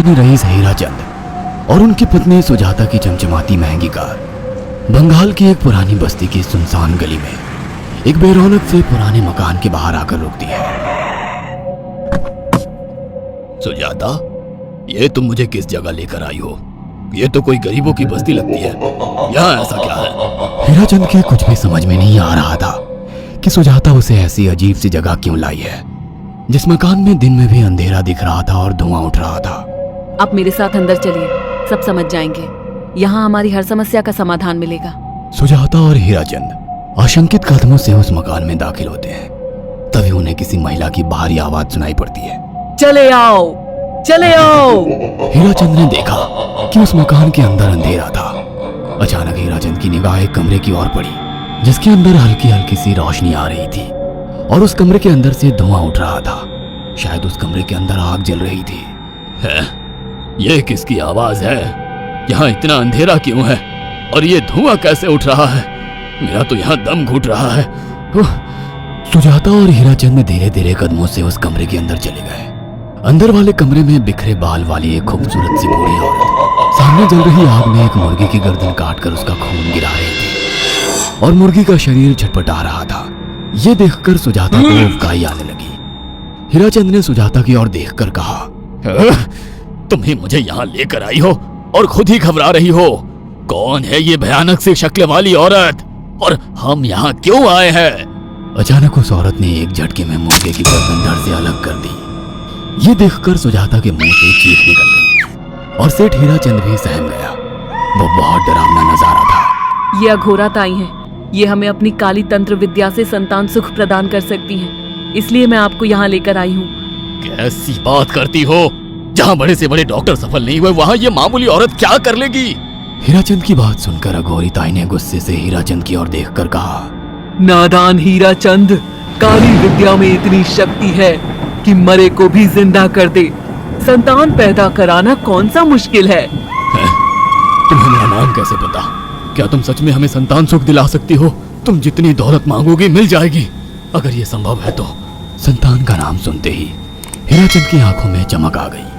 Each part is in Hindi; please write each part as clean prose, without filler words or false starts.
खानदानी रईस हीराचंद और उनकी पत्नी सुजाता की चमचमाती महंगी कार बंगाल की एक पुरानी बस्ती की सुनसान गली में एक बेरौनक से पुराने मकान के बाहर आकर रुकती है। सुजाता, ये तुम मुझे किस जगह लेकर आई हो? ये तो कोई गरीबों की बस्ती लगती है। यहाँ ऐसा क्या है? हीराचंद के कुछ भी समझ में नहीं आ रहा था कि सुजाता उसे ऐसी अजीब सी जगह क्यों लाई है, जिस मकान में दिन में भी अंधेरा दिख रहा था और धुआं उठ रहा था। आप मेरे साथ अंदर चलिए, सब समझ जाएंगे। यहाँ हमारी हर समस्या का समाधान मिलेगा। सुजाता और हीराचंद आशंकित कदमों से उस मकान में दाखिल होते हैं। तभी उन्हें किसी महिला की भारी आवाज सुनाई पड़ती है। चले आओ, चले आओ। हीराचंद ने देखा कि उस मकान के अंदर अंधेरा था। अचानक हीराचंद की निगाह एक कमरे की ओर पड़ी, जिसके अंदर हल्की हल्की सी रोशनी आ रही थी और उस कमरे के अंदर से धुआं उठ रहा था। शायद उस कमरे के अंदर आग जल रही थी। ये किसकी आवाज है? यहाँ इतना अंधेरा क्यों है और ये धुआं कैसे उठ रहा है? मेरा तो यहाँ दम घुट रहा है। सुजाता और हीराचंद धीरे धीरे कदमों से उस कमरे के अंदर चले गए। अंदर वाले कमरे में बिखरे बाल वाली एक खूबसूरत सी बूढ़ी औरत सामने जल रही आग में एक मुर्गी की गर्दन काटकर उसका खून गिरा रही थी और मुर्गी का शरीर छटपटा रहा था। ये देखकर सुजाता को उबकाई आने लगी। हीराचंद ने सुजाता की ओर देखकर कहा, तुम ही मुझे यहाँ लेकर आई हो और खुद ही घबरा रही हो। कौन है ये भयानक सी शक्ल वाली औरत और हम यहाँ क्यों आए हैं? अचानक उस औरत ने एक झटके में मुर्गे की गर्दन धड़ से अलग कर दी। ये देखकर सुजाता के मुंह से चीख निकल गई और सेठ हीराचंद भी सहम गया। वो बहुत डरावना नजारा था। ये अघोरा ताई हैं। ये हमें अपनी काली तंत्र विद्या से संतान सुख प्रदान कर सकती हैं। इसलिए मैं आपको यहाँ लेकर आई हूँ। कैसी बात करती हो? जहाँ बड़े से बड़े डॉक्टर सफल नहीं हुए, वहाँ ये मामूली औरत क्या कर लेगी? हीराचंद की बात सुनकर अघोरी ताई ने गुस्से से हीराचंद की ओर देखकर कहा, नादान हीराचंद, काली विद्या में इतनी शक्ति है कि मरे को भी जिंदा कर दे। संतान पैदा कराना कौन सा मुश्किल है? तुम्हें मेरा नाम कैसे पता? क्या तुम सच में हमें संतान सुख दिला सकती हो? तुम जितनी दौलत मांगोगी मिल जाएगी, अगर ये संभव है तो। संतान का नाम सुनते ही हीराचंद की आंखों में चमक आ गई।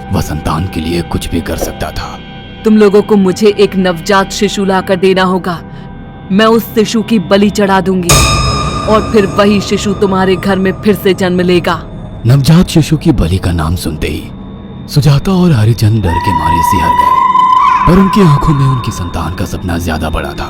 वह संतान के लिए कुछ भी कर सकता था। तुम लोगों को मुझे एक नवजात शिशु लाकर देना होगा। मैं उस शिशु की बलि चढ़ा दूंगी और फिर वही शिशु तुम्हारे घर में फिर से जन्म लेगा। नवजात शिशु की बलि का नाम सुनते ही सुजाता और हरिचंद डर के मारे सिहर गए, पर उनकी आंखों में उनकी संतान का सपना ज्यादा बड़ा था।